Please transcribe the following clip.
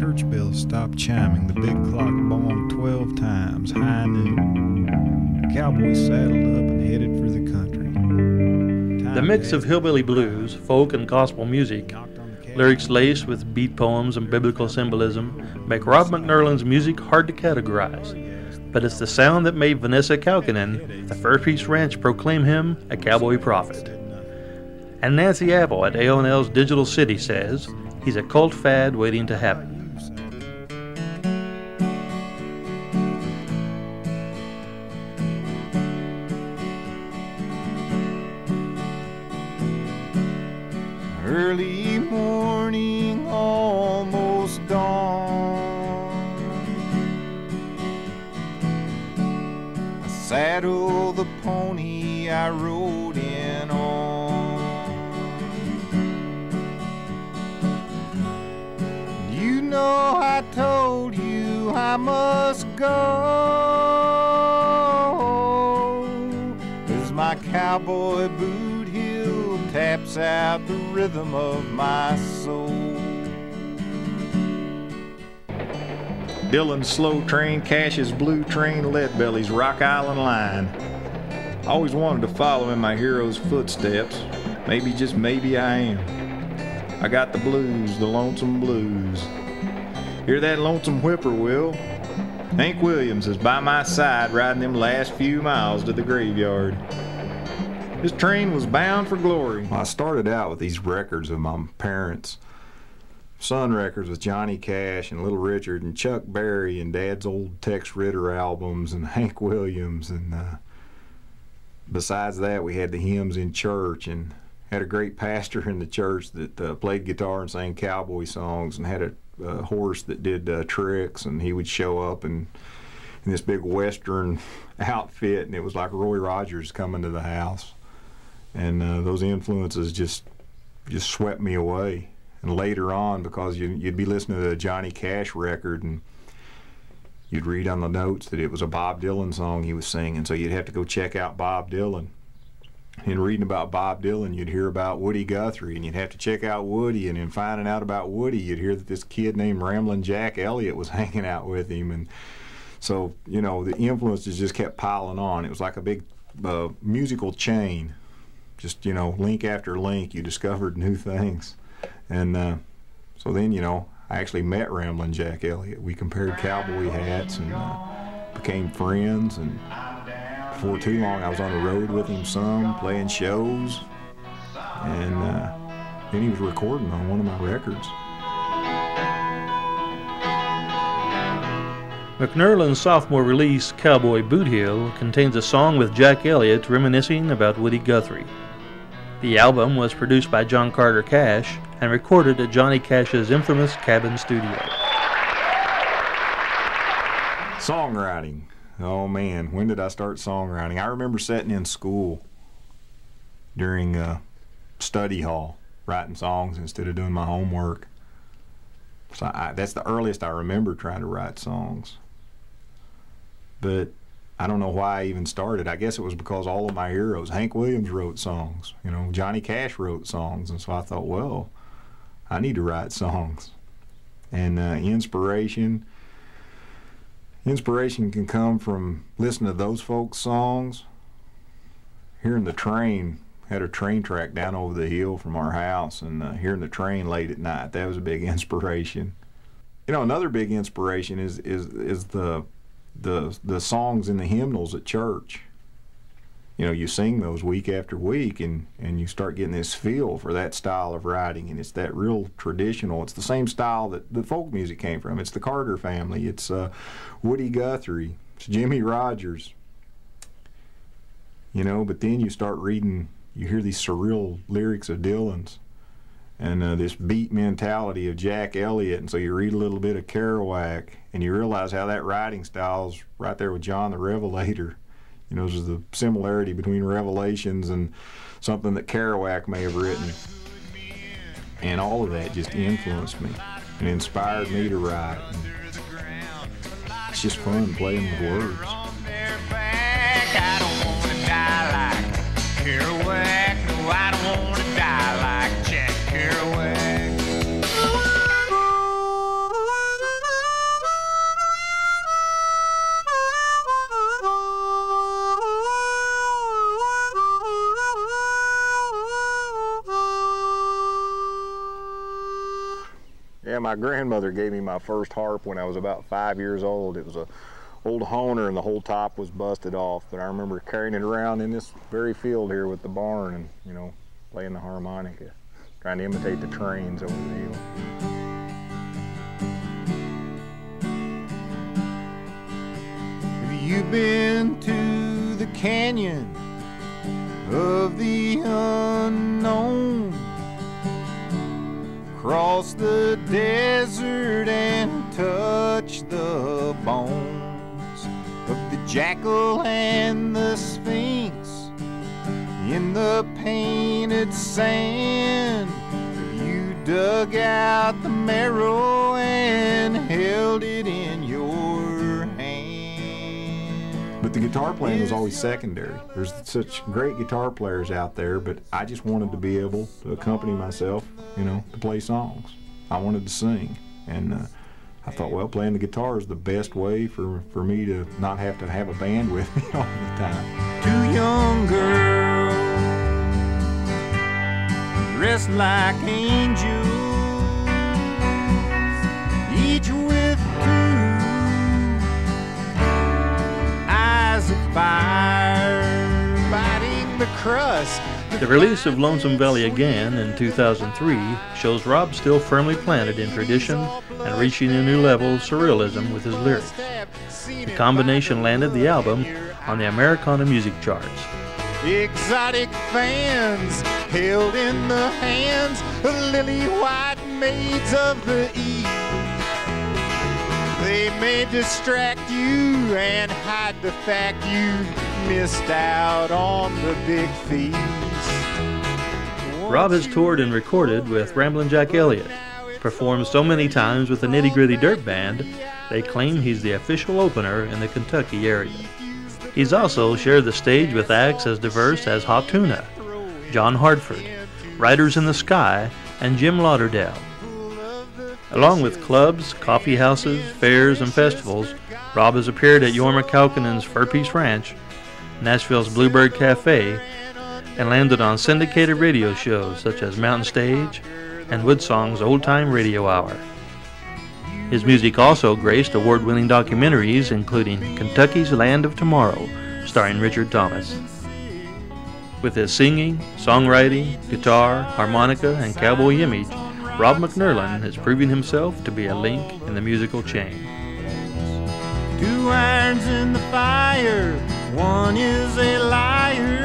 church bells stopped chiming. The big clock bonged 12 times, high noon. The cowboys saddled up and headed for the country. The mix of hillbilly blues, folk, and gospel music, lyrics laced with beat poems and biblical symbolism, make Rob McNurlin's music hard to categorize. But it's the sound that made Vanessa Kalkinen, the Fur Peace Ranch, proclaim him a cowboy prophet. And Nancy Apple at A&L's Digital City says he's a cult fad waiting to happen. Early morning, almost dawn. I saddled the pony I rode in on. You know I told you I must go, as my cowboy boot heel taps out the rhythm of my soul. Dylan's slow train, Cash's blue train, Leadbelly's Rock Island line. I always wanted to follow in my hero's footsteps. Maybe, just maybe I am. I got the blues, the lonesome blues. Hear that lonesome whippoorwill? Hank Williams is by my side riding them last few miles to the graveyard. This train was bound for glory. I started out with these records of my parents' son records with Johnny Cash and Little Richard and Chuck Berry and Dad's old Tex Ritter albums and Hank Williams. And besides that, we had the hymns in church and had a great pastor in the church that played guitar and sang cowboy songs and had a horse that did tricks, and he would show up in this big Western outfit, and it was like Roy Rogers coming to the house. And those influences just swept me away. And later on, because you'd be listening to a Johnny Cash record, and you'd read on the notes that it was a Bob Dylan song he was singing, so you'd have to go check out Bob Dylan. And reading about Bob Dylan, you'd hear about Woody Guthrie, and you'd have to check out Woody, and in finding out about Woody, you'd hear that this kid named Ramblin' Jack Elliott was hanging out with him. And so, you know, the influences just kept piling on. It was like a big musical chain. Just, you know, link after link, you discovered new things. And so then, you know, I actually met Ramblin' Jack Elliott. We compared cowboy hats and became friends. And before too long, I was on the road with him some, playing shows. And then he was recording on one of my records. McNurlin's sophomore release, Cowboy Boot Heel, contains a song with Jack Elliott reminiscing about Woody Guthrie. The album was produced by John Carter Cash and recorded at Johnny Cash's infamous Cabin Studio. Songwriting. Oh man, when did I start songwriting? I remember sitting in school during study hall, writing songs instead of doing my homework. So that's the earliest I remember trying to write songs. But I don't know why I even started. I guess it was because all of my heroes, Hank Williams wrote songs, you know, Johnny Cash wrote songs, and so I thought, well, I need to write songs. And inspiration can come from listening to those folks' songs, hearing the train, had a train track down over the hill from our house, and hearing the train late at night, that was a big inspiration. You know, another big inspiration is the songs in the hymnals at church. You know, you sing those week after week, and you start getting this feel for that style of writing, and it's that real traditional. It's the same style that the folk music came from. It's the Carter family. It's Woody Guthrie. It's Jimmy Rogers. You know, but then you start reading, you hear these surreal lyrics of Dylan's, and this beat mentality of Jack Elliott, and so you read a little bit of Kerouac, and you realize how that writing style's right there with John the Revelator. You know, there's a similarity between Revelations and something that Kerouac may have written. And all of that just influenced me and inspired me to write. And it's just fun playing with words. Yeah, my grandmother gave me my first harp when I was about 5 years old. It was a old Honer, and the whole top was busted off. But I remember carrying it around in this very field here with the barn, and you know, playing the harmonica, trying to imitate the trains over the hill. Have you been to the canyon of the unknown? Cross the desert and touch the bones of the jackal and the sphinx in the painted sand. You dug out the marrow and held it in your hand. But the guitar playing was always secondary. There's such great guitar players out there, but I just wanted to be able to accompany myself, you know, to play songs. I wanted to sing, and I thought, well, playing the guitar is the best way for me to not have to have a band with me all the time. Two young girls dressed like angels, each with two eyes of fire, biting the crust. The release of Lonesome Valley Again in 2003 shows Rob still firmly planted in tradition and reaching a new level of surrealism with his lyrics. The combination landed the album on the Americana music charts. Exotic fans held in the hands of lily-white maids of the East. They may distract you and hide the fact you missed out on the big feast. Rob has toured and recorded with Ramblin' Jack Elliott, performed so many times with the Nitty Gritty Dirt Band, they claim he's the official opener in the Kentucky area. He's also shared the stage with acts as diverse as Hot Tuna, John Hartford, Riders in the Sky, and Jim Lauderdale. Along with clubs, coffee houses, fairs, and festivals, Rob has appeared at Jorma Kaukonen's Fur Peace Ranch, Nashville's Bluebird Cafe, and landed on syndicated radio shows such as Mountain Stage and Woodsong's Old Time Radio Hour. His music also graced award-winning documentaries including Kentucky's Land of Tomorrow, starring Richard Thomas. With his singing, songwriting, guitar, harmonica, and cowboy image, Rob McNurlin is proving himself to be a link in the musical chain. Two irons in the fire, one is a liar.